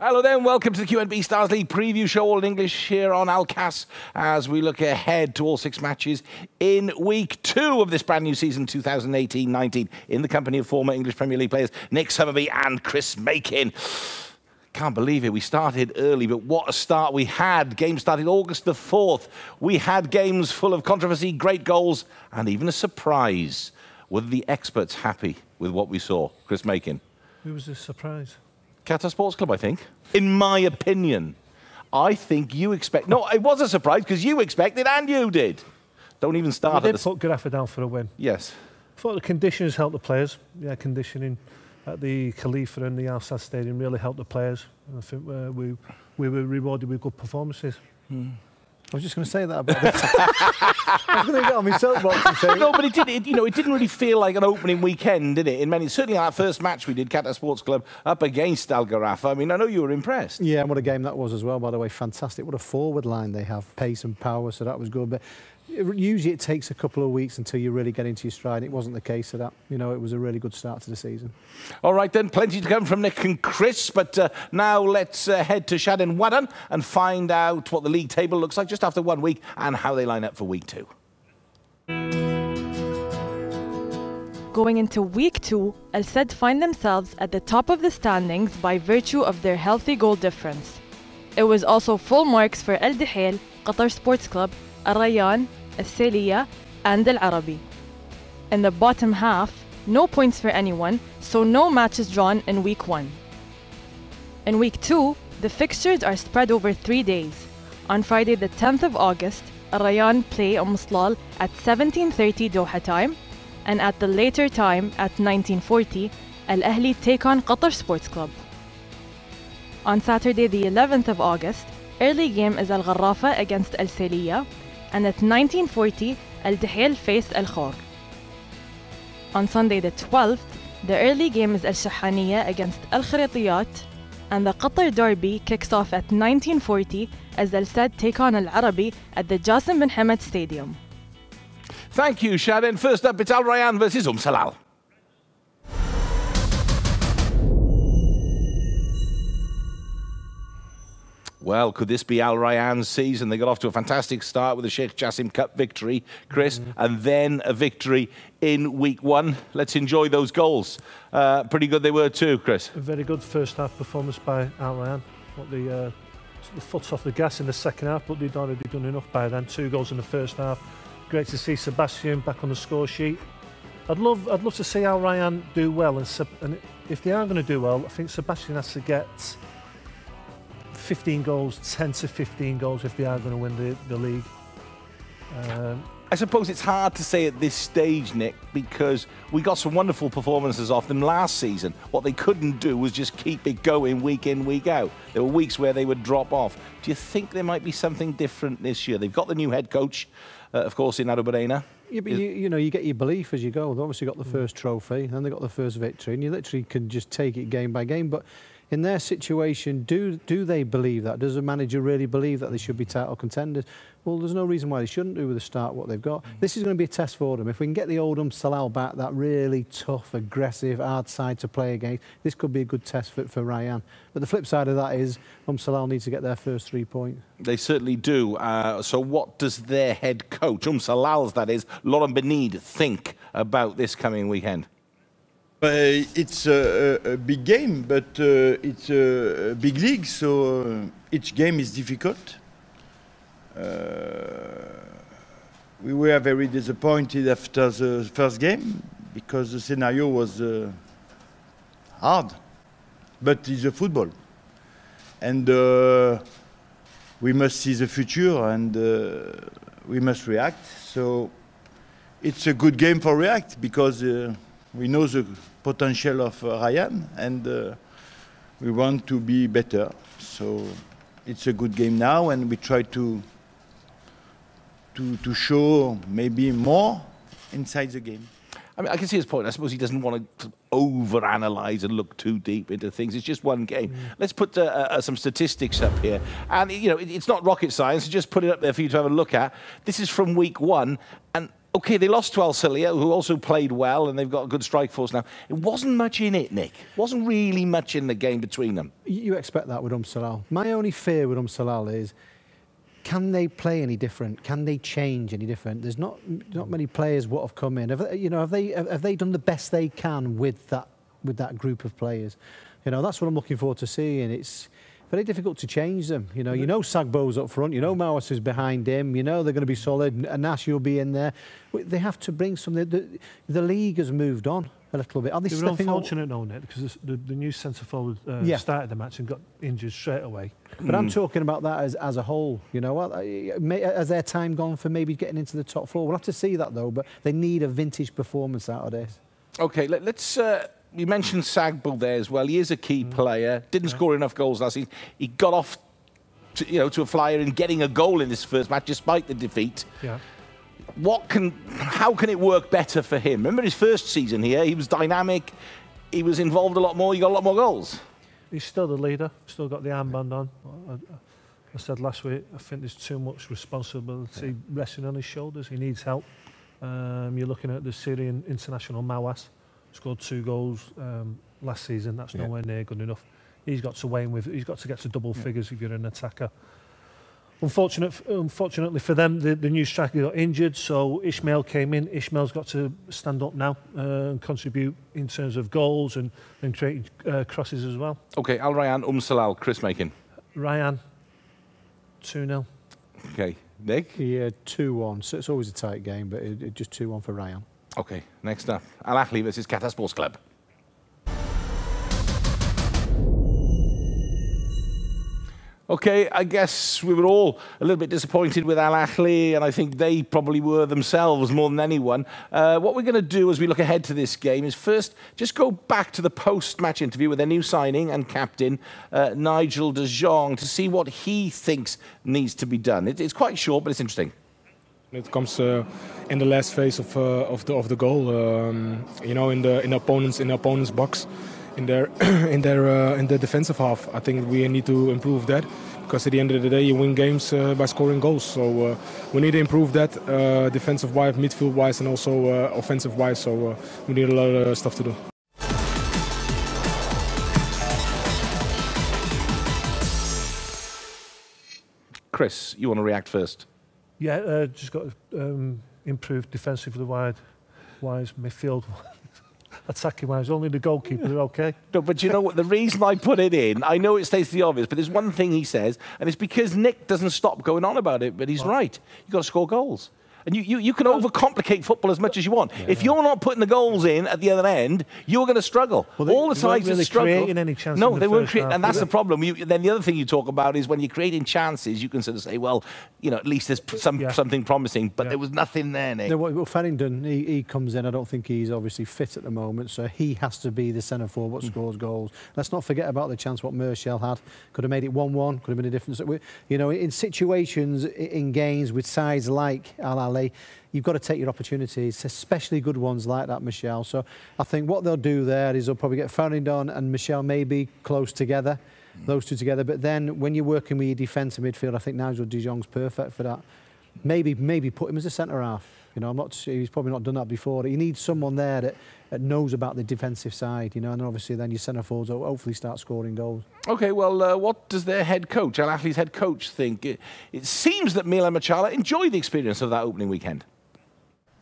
Hello then, welcome to the QNB Stars League preview show, all in English here on Alcas, as we look ahead to all 6 matches in week 2 of this brand new season 2018-19 in the company of former English Premier League players Nick Summerby and Chris Makin. Can't believe it, we started early, but what a start we had. Game started August the 4th. We had games full of controversy, great goals, and even a surprise. Were the experts happy with what we saw? Chris Makin. Who was the surprise? Qatar Sports Club, I think. In my opinion. I think you expect... No, it was a surprise because you expected and you did. Don't even start We did put Gharafa down for a win. Yes. I thought the conditions helped the players. Yeah, conditioning at the Khalifa and the Al Sadd Stadium really helped the players. And I think we were rewarded with good performances. I was just going to say that about this. I was going to get on my soapbox and say... No, but it didn't really feel like an opening weekend, did it? In many, certainly our first match we did, Qatar Sports Club, up against Al Gharafa. I mean, I know you were impressed. Yeah, and what a game that was as well, by the way. Fantastic. What a forward line they have. Pace and power, so that was good. But usually it takes a couple of weeks until you really get into your stride. It wasn't the case of that. You know, it was a really good start to the season. All right, then. Plenty to come from Nick and Chris. But now let's head to Shad and Wadan and find out what the league table looks like just after 1 week and how they line up for week 2. Going into week 2, Al Sadd find themselves at the top of the standings by virtue of their healthy goal difference. It was also full marks for Al Dahel, Qatar Sports Club, Rayyan, Al and Al Arabi. In the bottom half, no points for anyone, so no matches drawn in week 1. In week 2, the fixtures are spread over 3 days. On Friday the 10th of August, Rayyan play Slal at 17:30 Doha time, and at the later time at 19:40, Ahli take on Qatar Sports Club. On Saturday the 11th of August, early game is Gharafa against Al, and at 19:40, Al Dahel face Al Khor. On Sunday the 12th, the early game is Al Shahaniya against Al Kharitiyat, and the Qatar derby kicks off at 19:40 as Al Sadd take on Al Arabi at the Jassim bin Hamad Stadium. Thank you, Shad. First up, it's Al Rayyan versus Salal. Well, could this be Al Rayyan's season? They got off to a fantastic start with the Sheikh Jassim Cup victory, Chris, and then a victory in week 1. Let's enjoy those goals. Pretty good they were too, Chris. A very good first half performance by Al Rayyan. The foot off the gas in the second half, but they'd already done enough by then. 2 goals in the first half. Great to see Sebastian back on the score sheet. I'd love to see Al Rayyan do well, and if they are going to do well, I think Sebastian has to get 15 goals, 10 to 15 goals if they are going to win the league. I suppose it's hard to say at this stage, Nick, because we got some wonderful performances off them last season. What they couldn't do was just keep it going week in, week out. There were weeks where they would drop off. Do you think there might be something different this year? They've got the new head coach, of course, in Arubarena. Yeah, but you know, you get your belief as you go. They've obviously got the first trophy, then they got the first victory, and you literally can just take it game by game. But in their situation, do they believe that? Does the manager really believe that they should be title contenders? Well, there's no reason why they shouldn't do with the start what they've got. This is going to be a test for them. If we can get the old Salal back, that really tough, aggressive, hard side to play against, this could be a good test for Rayyan. But the flip side of that is Salal needs to get their first 3 points. They certainly do. So what does their head coach, Salal's that is, Laurent Benide, think about this coming weekend? It's a big game, but it's a big league, so each game is difficult. We were very disappointed after the first game because the scenario was hard, but it's a football, and we must see the future, and we must react. So it's a good game for React because we know the potential of Rayyan, and we want to be better. So it's a good game now, and we try to show maybe more inside the game. I mean, I can see his point. I suppose he doesn't want to overanalyze and look too deep into things. It's just one game. Let's put some statistics up here. And, you know, it's not rocket science. Just put it up there for you to have a look at. This is from week 1. And OK, they lost to Al Celia, who also played well, and they've got a good strike force now. It wasn't much in it, Nick. Wasn't really much in the game between them. You expect that with Salal. My only fear with Salal is, can they play any different? Can they change any different? There's not many players what have come in. Have they done the best they can with that group of players? That's what I'm looking forward to seeing. It's very difficult to change them. You know Sagbo's up front. You know Mawas is behind him. You know they're going to be solid. Nash will be in there. They have to bring some. The league has moved on a little bit. Are they were unfortunate, though, Nick, because the new centre forward started the match and got injured straight away. But I'm talking about that as a whole. Has their time gone for maybe getting into the top four? We'll have to see that, though. But they need a vintage performance out of this. OK, let's. You mentioned Sagbo there as well. He is a key player. Didn't score enough goals last season. He got off, to a flyer in getting a goal in this first match, despite the defeat. Yeah. How can it work better for him? Remember his first season here? He was dynamic. He was involved a lot more. He got a lot more goals. He's still the leader. Still got the armband on. I said last week, I think there's too much responsibility resting on his shoulders. He needs help. You're looking at the Syrian international Mawas. Scored 2 goals last season. That's nowhere near good enough. He's got to get to double figures if you're an attacker. Unfortunately for them, the new striker got injured, so Ishmael came in. Ishmael's got to stand up now and contribute in terms of goals and creating crosses as well. OK, Al Rayyan, Salal, Chris Makin. Rayyan, 2-0. OK, Nick? Yeah, 2-1. So it's always a tight game, but just 2-1 for Rayyan. OK, next up, Al Ahli versus Qatar Sports Club. OK, I guess we were all a little bit disappointed with Al Ahli, and I think they probably were themselves more than anyone. What we're going to do as we look ahead to this game is first just go back to the post-match interview with their new signing and captain, Nigel de Jong, to see what he thinks needs to be done. It's quite short, but it's interesting. It comes in the last phase of the goal, in the opponent's box, in the defensive half. I think we need to improve that, because at the end of the day you win games by scoring goals. So we need to improve that defensive wise, midfield wise, and also offensive wise. So we need a lot of stuff to do. Chris, you want to react first? Yeah, just got to improve defensively wise, midfield attacking wise. Only the goalkeepers are okay. No, but you know what? The reason I put it in, I know it states the obvious, but there's one thing he says, and it's because Nick doesn't stop going on about it, but he's right. You've got to score goals. And you can overcomplicate football as much as you want. Yeah. If you're not putting the goals in at the other end, you're going to struggle. Well, all the sides really that struggle. Creating any chances. No, they weren't creating, and that's the problem. Then the other thing you talk about is when you're creating chances, you can sort of say, well, at least there's something promising, but there was nothing there, Nick. No, well, Farringdon, he comes in. I don't think he's obviously fit at the moment, so he has to be the centre forward what scores goals. Let's not forget about the chance what Mershel had. Could have made it 1-1. Could have been a difference. In situations in games with sides like Al Ahly, you've got to take your opportunities, especially good ones like that, Michel. So I think what they'll do there is they'll probably get Farringdon and Michel maybe close together, those two together. But then when you're working with your defensive midfield, I think Nigel de Jong's perfect for that. Maybe put him as a centre half. He's probably not done that before. You need someone there that knows about the defensive side, and obviously then your centre forwards will hopefully start scoring goals. OK, well, what does their head coach, Al Ahly's head coach, think? It seems that Milan Machala enjoyed the experience of that opening weekend.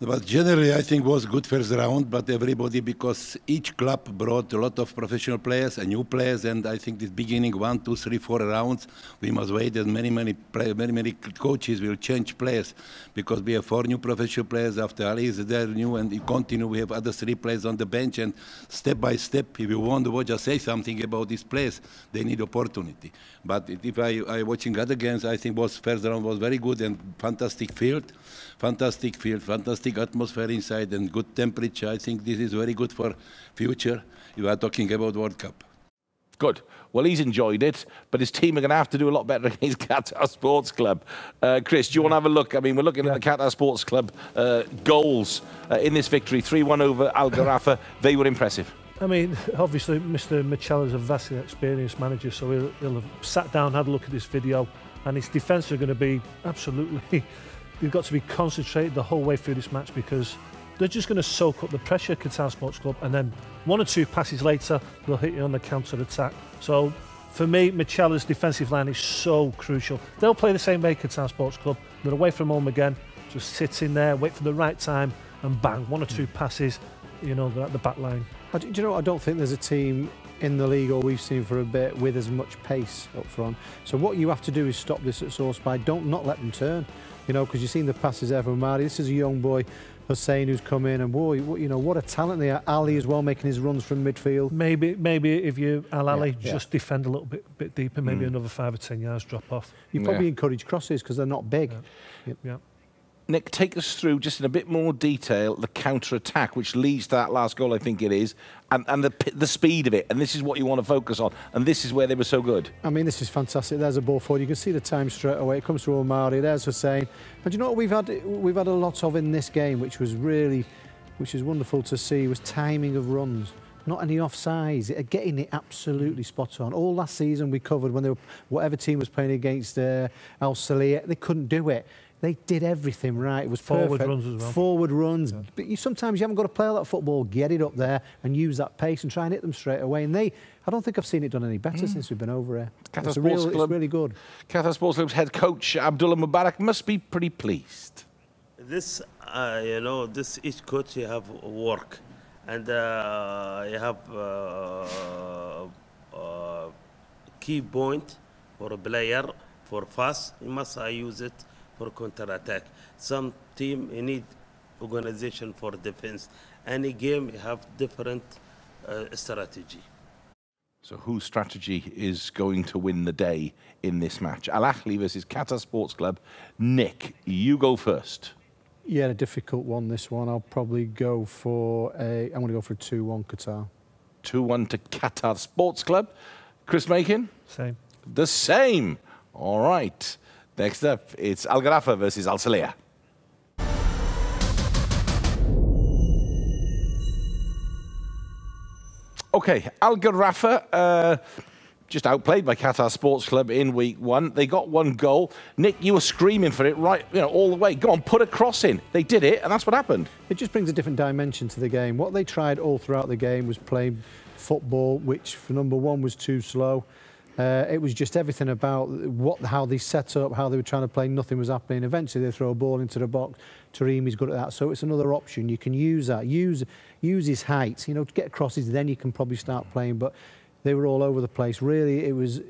But generally, I think was good first round, but everybody, because each club brought a lot of professional players and new players, and I think this beginning 1, 2, 3, 4 rounds, we must wait that many coaches will change players, because we have 4 new professional players after Ali is there new, and we continue. We have other 3 players on the bench, and step by step, if you want to just say something about these players, they need opportunity. But if I watching other games, I think first round was very good and fantastic field, fantastic atmosphere inside and good temperature. I think this is very good for future. You are talking about World Cup. Good. Well, he's enjoyed it, but his team are going to have to do a lot better against Qatar Sports Club. Chris, do you want to have a look? I mean, we're looking at the Qatar Sports Club goals in this victory. 3-1 over Al Gharafa. They were impressive. I mean, obviously, Mr. Michel is a vastly experienced manager, so he'll have sat down, had a look at this video, and his defence are going to be absolutely you've got to be concentrated the whole way through this match, because they're just going to soak up the pressure, Qatar Sports Club, and then 1 or 2 passes later, they'll hit you on the counter-attack. So, for me, Michela's defensive line is so crucial. They'll play the same way, Qatar Sports Club. They're away from home again, just sit in there, wait for the right time, and bang, 1 or 2 passes, you know, they're at the back line. Do you know what? I don't think there's a team in the league, or we've seen for a bit, with as much pace up front. So what you have to do is stop this at source by not let them turn. You know, because you've seen the passes there from Mari. This is a young boy, Hussein, who's come in, and boy, you know, what a talent they are. Ali as well, making his runs from midfield. Maybe if you Ali just defend a little bit deeper, maybe another 5 or 10 yards drop off. You probably encourage crosses because they're not big. Yeah. Nick, take us through just in a bit more detail the counter-attack, which leads to that last goal, I think it is, and the speed of it. And this is what you want to focus on. And this is where they were so good. I mean, this is fantastic. There's a ball forward. You can see the time straight away. It comes through Omari. There's Hussein. And you know what we've had a lot of in this game, which is wonderful to see, was timing of runs. Not any offsides, getting it absolutely spot on. All last season we covered when whatever team was playing against Al Salih, they couldn't do it. They did everything right. It was forward perfect. runs as well. Forward runs. Yeah. But sometimes you haven't got to play all that football. Get it up there and use that pace and try and hit them straight away. And I don't think I've seen it done any better since we've been over here. It's really good. Qatar Sports Club's head coach, Abdullah Mubarak, must be pretty pleased. This, you know, each coach you have work, and you have key point for a player for fast. You must use it for counter-attack. Some team you need organization for defense. Any game you have different strategy. So whose strategy is going to win the day in this match? Al Ahli versus Qatar Sports Club. Nick, you go first. Yeah, a difficult one, this one. I'll probably go for I'm going to go for a 2-1 Qatar. 2-1 to Qatar Sports Club. Chris Makin? Same. The same. All right. Next up, it's Al Gharafa versus Al Salih. Okay, Al Gharafa, just outplayed by Qatar Sports Club in week 1. They got 1 goal. Nick, you were screaming for it right, all the way. Go on, put a cross in. They did it, and that's what happened. It just brings a different dimension to the game. What they tried all throughout the game was playing football, which for number 1 was too slow. It was just everything about how they set up, how they were trying to play. Nothing was happening. Eventually, they throw a ball into the box. Taremi's good at that, so it's another option. You can use that. Use his height. To get crosses. Then you can probably start playing. But they were all over the place. Really, it was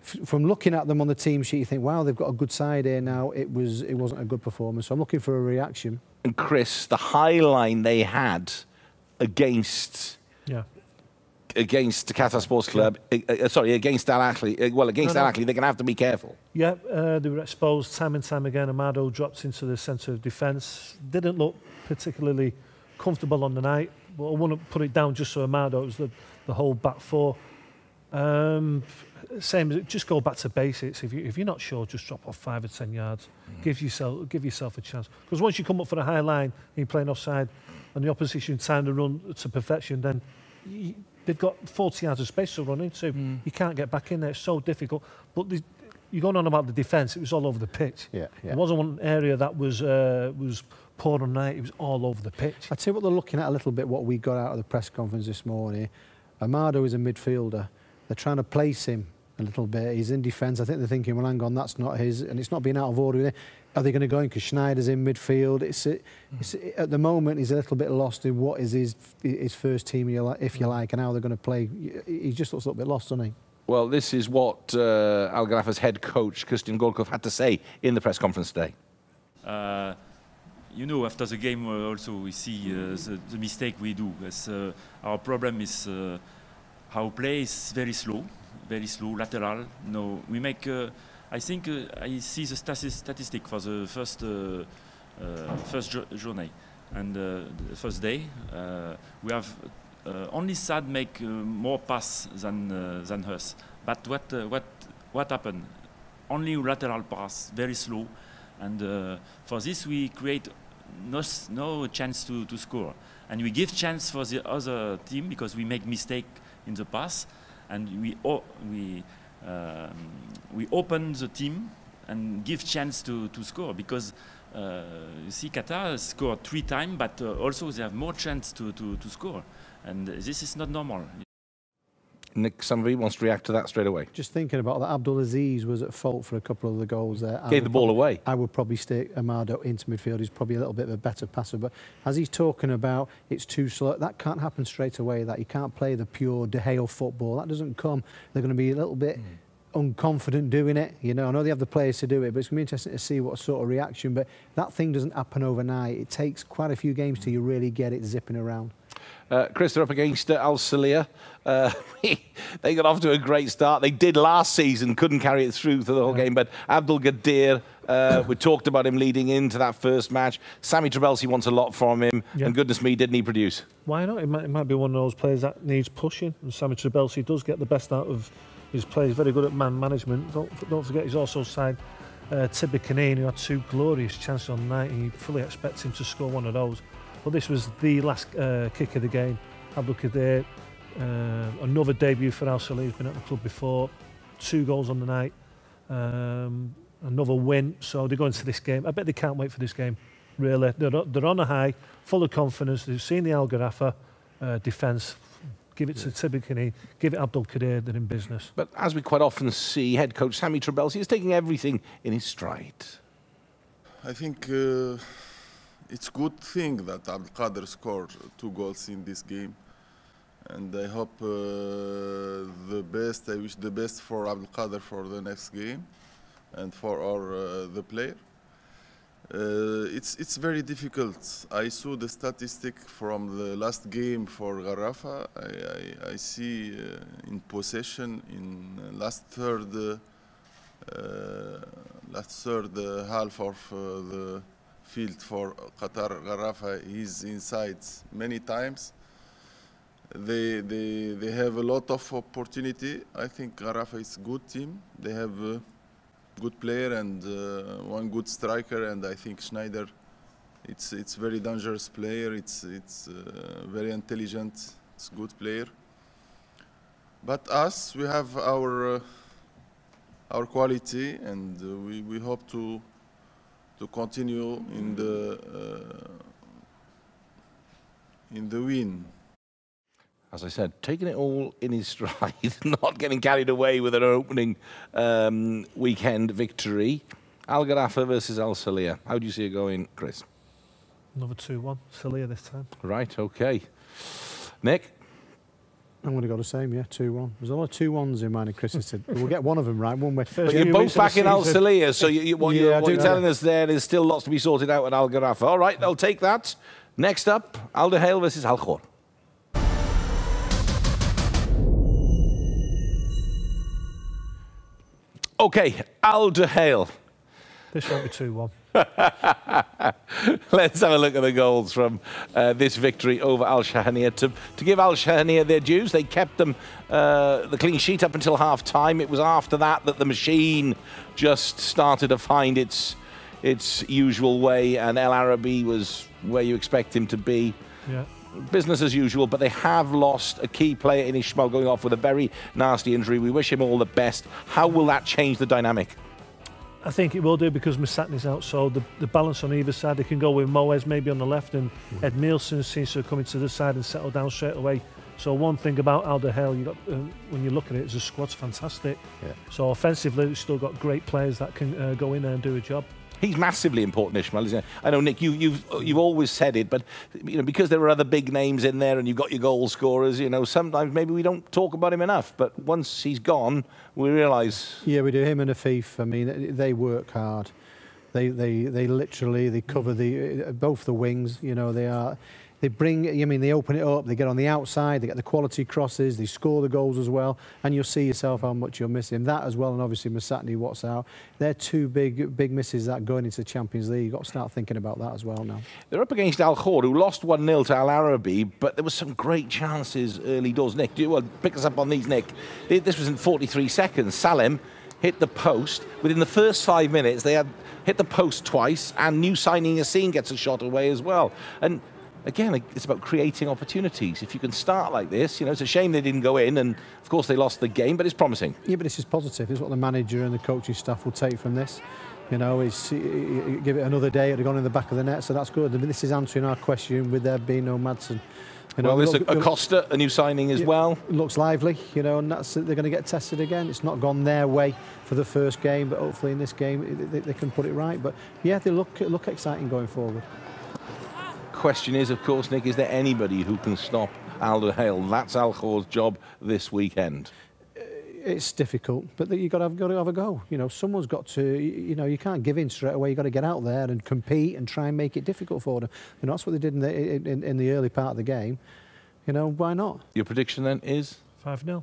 from looking at them on the team sheet. You think, wow, they've got a good side here now. It wasn't a good performance. So I'm looking for a reaction. And Chris, the high line they had against. Yeah. Against the Qatar Sports Club, against Al Ahli. Al Ahli, they're going to have to be careful. Yeah, they were exposed time and time again. Amado dropped into the centre of defence. Didn't look particularly comfortable on the night, but I wouldn't put it down just so Amado. It was the whole back 4. Same as just go back to basics. If you're not sure, just drop off 5 or 10 yards. Give yourself a chance. Because once you come up for a high line and you're playing offside, and the opposition time to run to perfection, then they've got 40 yards of space to run into. You can't get back in there. It's so difficult. But you're going on about the defence. It was all over the pitch. Yeah. It wasn't one area that was poor on night. It was all over the pitch. I tell you what, they're looking at a little bit what we got out of the press conference this morning. Amado is a midfielder. They're trying to place him a little bit. He's in defence. I think they're thinking, well, hang on, that's not his, and it's not being out of order. Are they going to go in because Schneider's in midfield? At the moment, he's a little bit lost in what is his first team, if you like, and how they're going to play. He just looks a little bit lost, doesn't he? Well, this is what Al Gharafa's head coach, Christian Golkov, had to say in the press conference today. After the game, also we see the mistake we do. Our problem is our play is very slow, lateral. No, we make. I think I see the statistic for the first journey and the first day. We have only Sad make more pass than us. But what happened? Only lateral pass, very slow, and for this we create no chance to score, and we give chance for the other team because we make mistake in the pass, and we open the team and give chance to score, because You see, Qatar scored 3 times, but also they have more chance to score, and this is not normal. Nick, somebody wants to react to that straight away. Just thinking about that, Abdulaziz was at fault for a couple of the goals there. Gave the ball away. I would probably stick Amado into midfield. He's probably a little bit of a better passer. But as he's talking about, it's too slow. That can't happen straight away. That you can't play the pure De Gea football. That doesn't come. They're going to be a little bit unconfident doing it. You know, I know they have the players to do it, but it's going to be interesting to see what sort of reaction. But that thing doesn't happen overnight. It takes quite a few games till you really get it zipping around. Chris, they're up against Al Salia. They got off to a great start. They did last season, couldn't carry it through the whole game. But Abdul Gadir, we talked about him leading into that first match. Sami Trabelsi wants a lot from him. Yeah. And goodness me, didn't he produce? Why not? It might be one of those players that needs pushing. And Sami Trabelsi does get the best out of his players. Very good at man management. Don't forget, he's also signed Tibi Kanane, who had 2 glorious chances on the night. And you fully expect him to score one of those. But this was the last kick of the game. Abdul Qadir, another debut for Al Salia. He's been at the club before. 2 goals on the night. Another win. So they go into this game. I bet they can't wait for this game, really. They're on a high, full of confidence. They've seen the Al Gharafa defence. Give it to Tibi Kanane. Give it Abdul Qadir. They're in business. But as we quite often see, head coach Sami Trabelsi is taking everything in his stride. I think it's a good thing that Abdelkader scored 2 goals in this game, and I hope the best. I wish the best for Abdelkader for the next game, and for the player. It's very difficult. I saw the statistic from the last game for Gharafa. I see in possession in last third half of the field for Qatar Gharafa, he's inside many times. They have a lot of opportunity. I think Gharafa is a good team. They have a good player and one good striker, and I think Schneider, it's very dangerous player. It's very intelligent. It's a good player. But us, we have our quality, and we hope to continue in the win. As I said, taking it all in his stride, not getting carried away with an opening weekend victory. Al Gharafa versus Al Salia. How do you see it going, Chris? Another 2-1, Salia this time. Right, okay. Nick? I'm going to go the same, yeah, 2-1. There's a lot of 2-1s in mine, and Chris has said. We'll get one of them right, one way. But you're both back in Al Salia, so what you're telling us there is still lots to be sorted out at Al Gharafa. All right, I'll take that. Next up, Al Duhail versus Al Khor. Okay, Al Duhail. This won't be 2-1. Let's have a look at the goals from this victory over Al Shahaniya. To give Al Shahaniya their dues, they kept them the clean sheet up until half-time. It was after that that the machine just started to find its usual way, and El Arabi was where you expect him to be. Yeah. Business as usual, but they have lost a key player in Ismail, going off with a very nasty injury. We wish him all the best. How will that change the dynamic? I think it will do, because Masatni's out, so the balance on either side. They can go with Moez maybe on the left, and Ed Nielsen seems to have come into the side and settled down straight away. So one thing about Al Duhail, when you look at it, is the squad's fantastic. Yeah. So offensively, we've still got great players that can go in there and do a job. He's massively important, Ismail, isn't he? I know, Nick, you've always said it, but because there are other big names in there and you've got your goal scorers, sometimes maybe we don't talk about him enough. But once he's gone, we realise. Yeah, we do. Him and Afif. I mean, they work hard. They literally cover both the wings. They bring, they open it up, they get on the outside, they get the quality crosses, they score the goals as well, and you'll see yourself how much you're missing. That as well, and obviously Masatni, what's out. They're 2 big misses that going into the Champions League. You've got to start thinking about that as well now. They're up against Al Khor, who lost 1-0 to Al Arabi, but there were some great chances early doors. Nick, pick us up on these, Nick. This was in 43 seconds. Salim hit the post. Within the first 5 minutes, they had hit the post twice, and new signing Yassine gets a shot away as well. And again, it's about creating opportunities. If you can start like this, it's a shame they didn't go in, and of course they lost the game, but it's promising. Yeah, but this is positive. It's what the manager and the coaching staff will take from this. You know, give it another day, it'd have gone in the back of the net, so that's good. I mean, this is answering our question with there being no Madsen. You know, well, there's Acosta, a new signing as well. Looks lively, you know, and they're going to get tested again. It's not gone their way for the first game, but hopefully in this game they can put it right. But yeah, they look exciting going forward. Question is, of course, Nick, is there anybody who can stop Al Hale? That's Al Khor's job this weekend. It's difficult, but you've got to have a go. You know, someone's got to, you know, you can't give in straight away. You've got to get out there and compete and try and make it difficult for them. You know, that's what they did in the early part of the game. You know, why not? Your prediction then is? 5-0.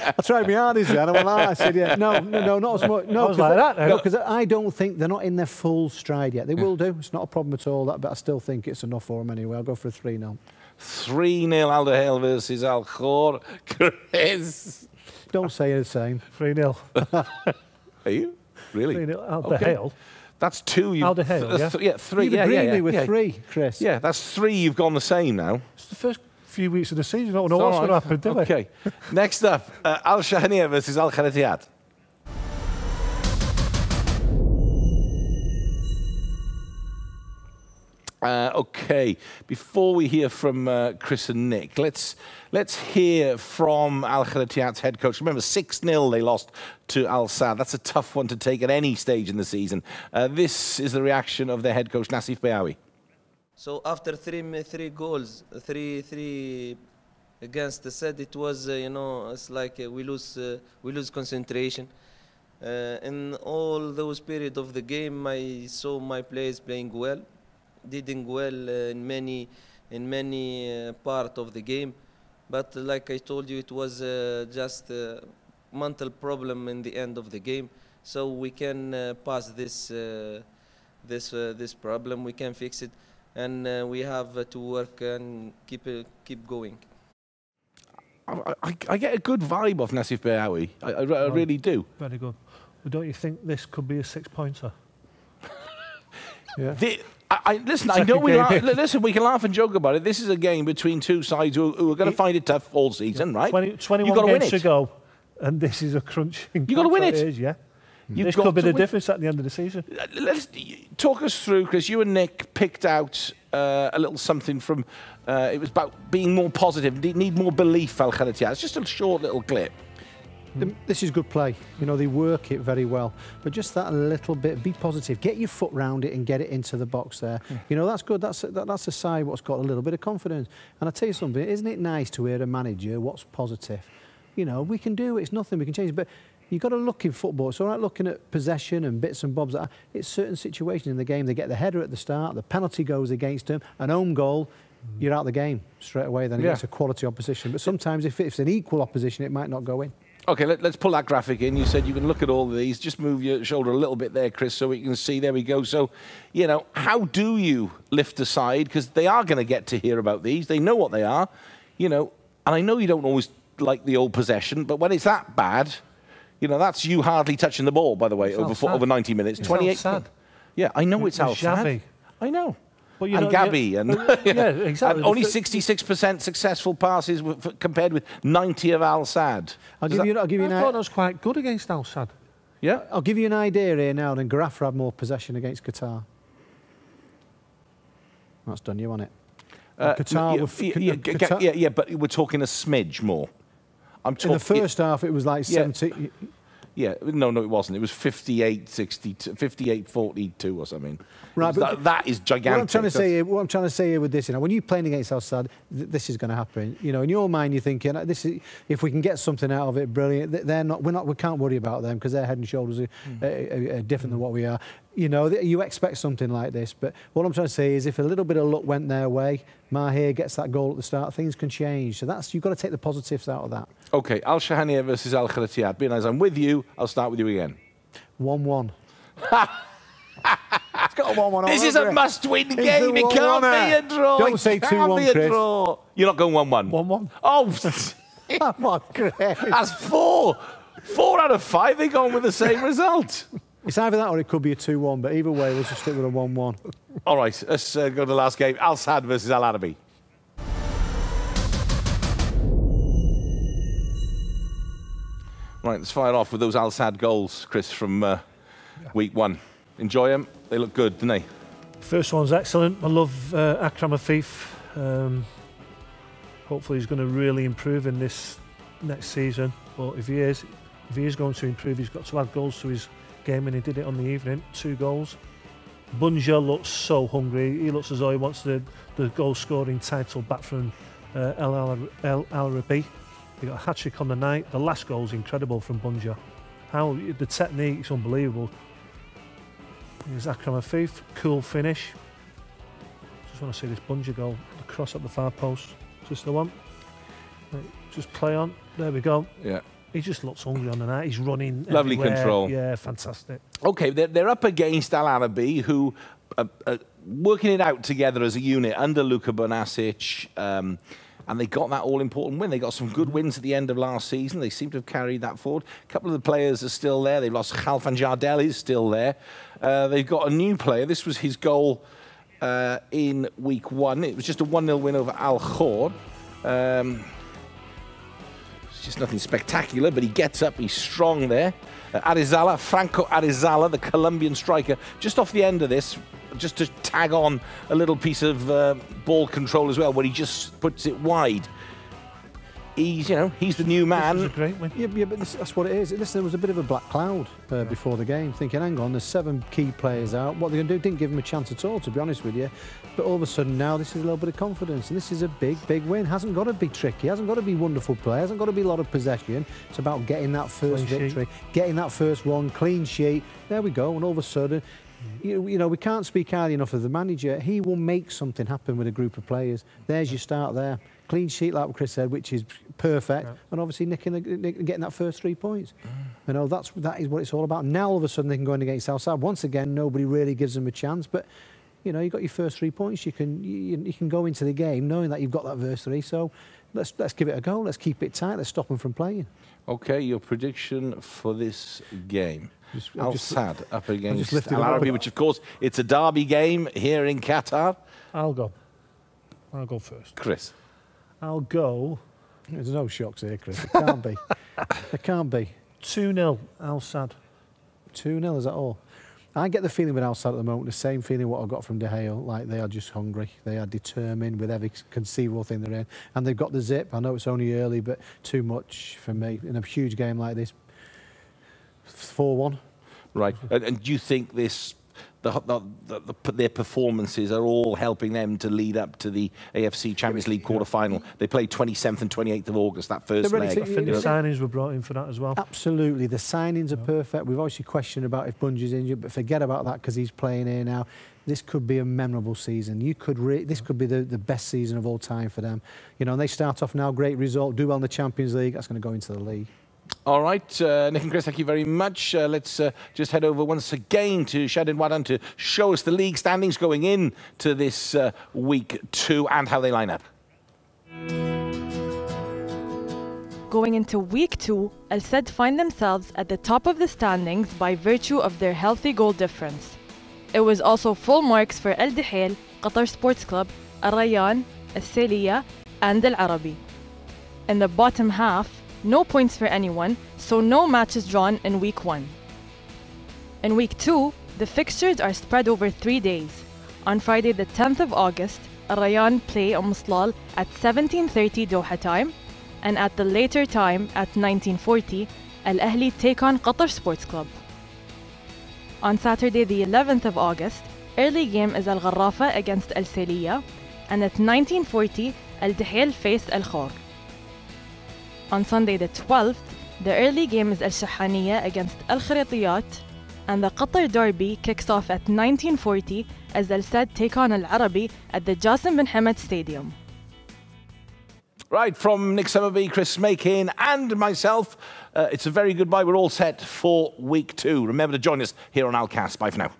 I tried my hardest then. I said, yeah, no, not as much. No, because I don't think they're not in their full stride yet. They will do. It's not a problem at all, but I still think it's enough for them anyway. I'll go for a 3-0. 3-0 Al Hale versus Al Khor. Chris? Don't say the same. 3-0. Are you? Really? 3-0 Al Hale. That's two. Al Hale, yeah. Yeah, three. You've agreed me with 3, Chris. Yeah, that's 3. You've gone the same now. It's the first few weeks of the season. I don't know what's going to happen, do we? Okay. Next up, Al Shahaniya versus Al Kharatiyat. Okay, before we hear from Chris and Nick, let's hear from Al Kharatiyat's head coach. Remember, 6-0 they lost to Al Sadd. That's a tough one to take at any stage in the season. This is the reaction of their head coach, Nassif Beawi. So after three goals, three against the Sadd, it was you know, it's like we lose concentration. In all those periods of the game, I saw my players playing well. Did well in many part of the game, but like I told you, it was just a mental problem in the end of the game. So we can pass this problem. We can fix it, and we have to work and keep going. I get a good vibe off Nassif Beawi. I really do. Very good. But don't you think this could be a 6-pointer? Yeah. Listen, I know we can laugh and joke about it. This is a game between two sides who are going to find it tough all season, right? 21 games to go, and this is a crunching. You've got to win it. Yeah. This could be the difference at the end of the season. Let's talk us through, because you and Nick picked out a little something from. It was about being more positive. Need more belief, Al Kharatiyat. It's just a short little clip. This is good play. You know, they work it very well. But just that little bit, be positive. Get your foot round it and get it into the box there. You know, that's good. That's a side what's got a little bit of confidence. And I tell you something, isn't it nice to hear a manager what's positive? You know, we can do it. It's nothing. We can change it. But you've got to look in football. It's all right looking at possession and bits and bobs. It's certain situations in the game. They get the header at the start. The penalty goes against them. An own goal. You're out of the game straight away. Then it's a quality opposition. But sometimes if it's an equal opposition, it might not go in. Okay, let's pull that graphic in. You said you can look at all of these. Just move your shoulder a little bit there, Chris, so we can see. There we go. So, you know, how do you lift aside? Because they are going to get to hear about these. They know what they are, you know. And I know you don't always like the old possession, but when it's that bad, you know, that's you hardly touching the ball, by the way, over 90 minutes. It's 28. Al Sadd. Yeah, I know it's Al Sadd. I know. But and Gabby, and exactly. And only 66% successful passes compared with 90 of Al Sadd. I'll give you I thought that was quite good against Al Sadd. Yeah. I'll give you an idea here now. Then Gharafa had more possession against Qatar. That's done you on it. Qatar, but we're talking a smidge more. I'm talking in the first half, it was like 70. Yeah, no, it wasn't. It was 58-62, 58-42 or something. Right, but that is gigantic. What I'm trying to say here with this, you know, when you're playing against Al Sadd, this is going to happen. You know, in your mind, you're thinking, this is, if we can get something out of it, brilliant. They're not. We can't worry about them because their head and shoulders are different than what we are. You know, you expect something like this, but what I'm trying to say is if a little bit of luck went their way, Mahir gets that goal at the start, things can change. So you've got to take the positives out of that. Okay, Al Shahaniya versus Al Kharatiyat. Being as I'm with you, I'll start with you again. 1-1. It's got a 1-1. This is a must-win game. It can't be a draw. Don't say 2-1, Chris. You're not going 1-1. 1-1. Oh, come on, Chris. That's 4. 4 out of 5. They're going with the same result. It's either that or it could be a 2-1, but either way, let's just stick with a 1-1. All right, let's go to the last game. Al Sadd versus Al Arabi. Right, let's fire off with those Al Sadd goals, Chris, from week 1. Enjoy them. They look good, don't they? First one's excellent. I love Akram Afif. Hopefully he's going to really improve in this next season. But if he is going to improve, he's got to add goals to his game, and he did it on the evening. 2 goals. Bunja looks so hungry. He looks as though he wants the goal-scoring title back from El Arabi. He got a hat-trick on the night. The last goal's incredible from Bunja. How the technique's unbelievable. Here's Akram Afif, cool finish. Just want to see this Bunja goal. The cross at the far post. Just the one. Right, just play on. There we go. Yeah. He just looks hungry on the night. He's running. Lovely everywhere. control. Yeah, fantastic. Okay, they're up against Al Arabi, who are working it out together as a unit under Luka Bonasic. And they got that all-important win. They got some good wins at the end of last season. They seem to have carried that forward. A couple of the players are still there. They've lost Khalfan Jardel is still there. They've got a new player. This was his goal in week 1. It was just a 1-0 win over Al Khor. It's just nothing spectacular, but he gets up. He's strong there. Franco Arizala, the Colombian striker, just off the end of this, just to tag on a little piece of ball control as well, where he just puts it wide. He's the new man. This was a great win. Yeah, but that's what it is. Listen, there was a bit of a black cloud before the game, thinking, hang on, there's 7 key players out. What they're going to do? Didn't give him a chance at all, to be honest with you. But all of a sudden now, this is a little bit of confidence, and this is a big, big win. Hasn't got to be tricky. Hasn't got to be wonderful play. Hasn't got to be a lot of possession. It's about getting that first victory, getting that first one, clean sheet. There we go. And all of a sudden, you know, we can't speak highly enough of the manager. He will make something happen with a group of players. There's your start there. Clean sheet, like Chris said, which is perfect, and obviously getting that first 3 points. You know, that is what it's all about. Now all of a sudden they can go in against Al Sadd. Once again, nobody really gives them a chance, but you know, you got your first 3 points. You can go into the game knowing that you've got that first 3. So let's give it a go. Let's keep it tight. Let's stop them from playing. Okay, your prediction for this game. Al Sadd up against Al Arabi, which of course it's a derby game here in Qatar. I'll go first. Chris. I'll go. There's no shocks here, Chris. It can't be. It can't be. 2-0 Al Sadd. 2-0, is that all? I get the feeling with Al Sadd at the moment, the same feeling what I got from De Gea, like they are just hungry. They are determined with every conceivable thing they're in. And they've got the zip. I know it's only early, but too much for me in a huge game like this. 4-1. Right. And do you think this... their performances are all helping them to lead up to the AFC Champions League quarter-final. They play 27th and 28th of August, that first leg. I think the signings were brought in for that as well. Absolutely. The signings are perfect. We've obviously questioned about if Bunja's injured, but forget about that because he's playing here now. This could be a memorable season. This could be the best season of all time for them. You know, and they start off now, great result, do well in the Champions League. That's going to go into the league. All right, Nick and Chris, thank you very much. Let's just head over once again to Shadin Wadan to show us the league standings going in to this week 2 and how they line up. Going into week 2, Al Sadd find themselves at the top of the standings by virtue of their healthy goal difference. It was also full marks for Al Dihel, Qatar Sports Club, Rayyan, Al Saliya, and Al Arabi. In the bottom half, no points for anyone, so no matches drawn in week 1. In week 2, the fixtures are spread over 3 days. On Friday the 10th of August, Rayyan play Slal at 17:30 Doha time, and at the later time at 19:40, Al Ahli take on Qatar Sports Club. On Saturday the 11th of August, early game is Al Gharafa against Al Saliya, and at 19:40, Al Dihel face Al Khor. On Sunday the 12th, the early game is Al Shahaniya against Al Kharitiyat, and the Qatar derby kicks off at 19:40 as Al Sadd take on Al Arabi at the Jassim bin Hamad Stadium. Right, from Nick Summerby, Chris Makin and myself, it's a very goodbye. We're all set for week 2. Remember to join us here on Alcast. Bye for now.